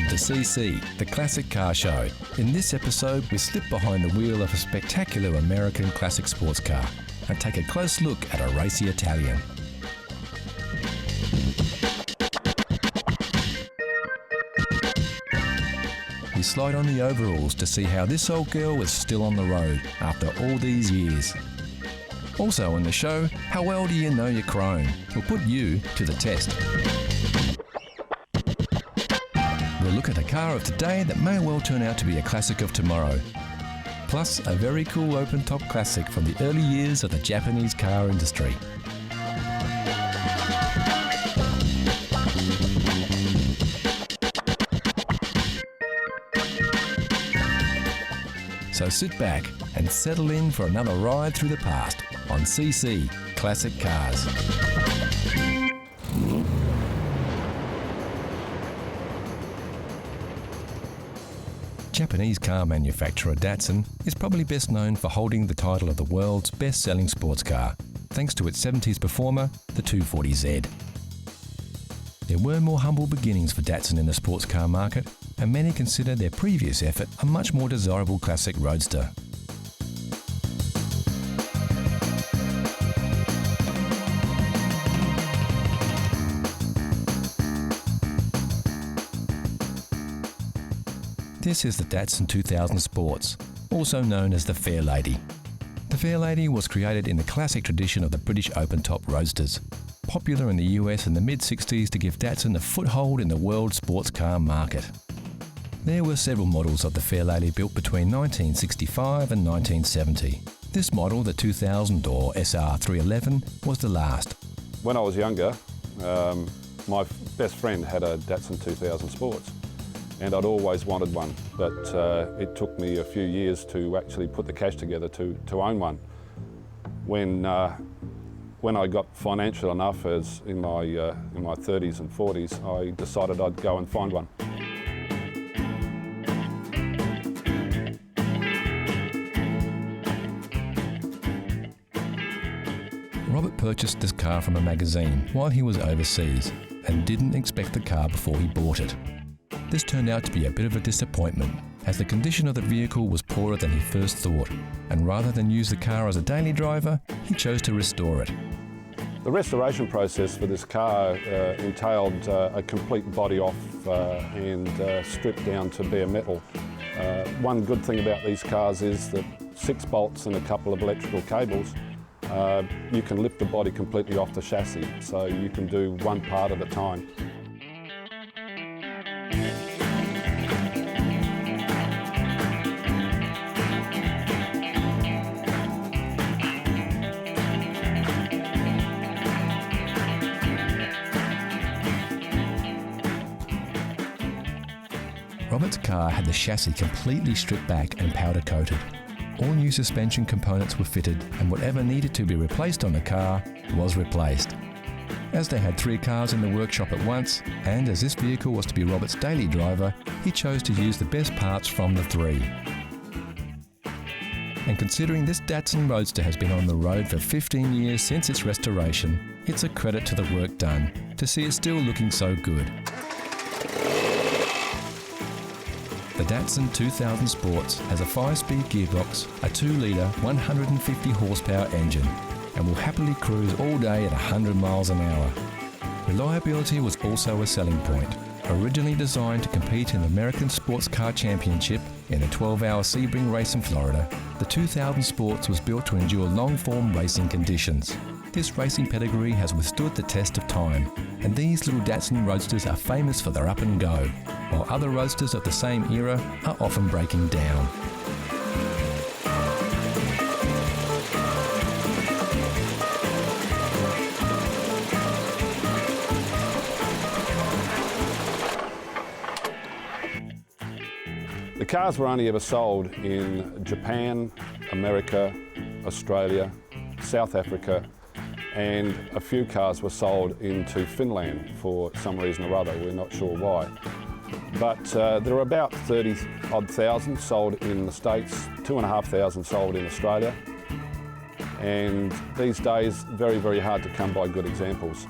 to CC, the Classic Car Show. In this episode, we slip behind the wheel of a spectacular American classic sports car and take a close look at a racy Italian. We slide on the overalls to see how this old girl is still on the road after all these years. Also on the show, how well do you know your chrome? We'll put you to the test. We'll look at a car of today that may well turn out to be a classic of tomorrow. Plus, a very cool open-top classic from the early years of the Japanese car industry. So sit back and settle in for another ride through the past on CC Classic Cars. Japanese car manufacturer Datsun is probably best known for holding the title of the world's best-selling sports car, thanks to its 70s performer, the 240Z. There were more humble beginnings for Datsun in the sports car market, and many consider their previous effort a much more desirable classic roadster. This is the Datsun 2000 Sports, also known as the Fairlady. The Fairlady was created in the classic tradition of the British open-top roadsters, popular in the US in the mid-60s to give Datsun a foothold in the world sports car market. There were several models of the Fairlady built between 1965 and 1970. This model, the 2000 or SR311, was the last. When I was younger, my best friend had a Datsun 2000 Sports. And I'd always wanted one, but it took me a few years to actually put the cash together to own one. When I got financial enough, as in my 30s and 40s, I decided I'd go and find one. Robert purchased this car from a magazine while he was overseas and didn't expect the car before he bought it. This turned out to be a bit of a disappointment, as the condition of the vehicle was poorer than he first thought, and rather than use the car as a daily driver, he chose to restore it. The restoration process for this car entailed a complete body off and stripped down to bare metal. One good thing about these cars is that 6 bolts and a couple of electrical cables, you can lift the body completely off the chassis, so you can do one part at a time. Robert's car had the chassis completely stripped back and powder coated. All new suspension components were fitted, and whatever needed to be replaced on the car was replaced. As they had 3 cars in the workshop at once, and as this vehicle was to be Robert's daily driver, he chose to use the best parts from the 3. And considering this Datsun Roadster has been on the road for 15 years since its restoration, it's a credit to the work done to see it still looking so good. The Datsun 2000 Sports has a 5-speed gearbox, a 2-litre, 150 horsepower engine, and will happily cruise all day at 100 miles an hour. Reliability was also a selling point. Originally designed to compete in the American Sports Car Championship in a 12-hour Sebring race in Florida, the 2000 Sports was built to endure long-form racing conditions. This racing pedigree has withstood the test of time, and these little Datsun Roadsters are famous for their up and go, while other roadsters of the same era are often breaking down. The cars were only ever sold in Japan, America, Australia, South Africa, and a few cars were sold into Finland for some reason or other. We're not sure why. But there are about 30-odd thousand sold in the States, 2,500 sold in Australia. And these days, very, very hard to come by good examples.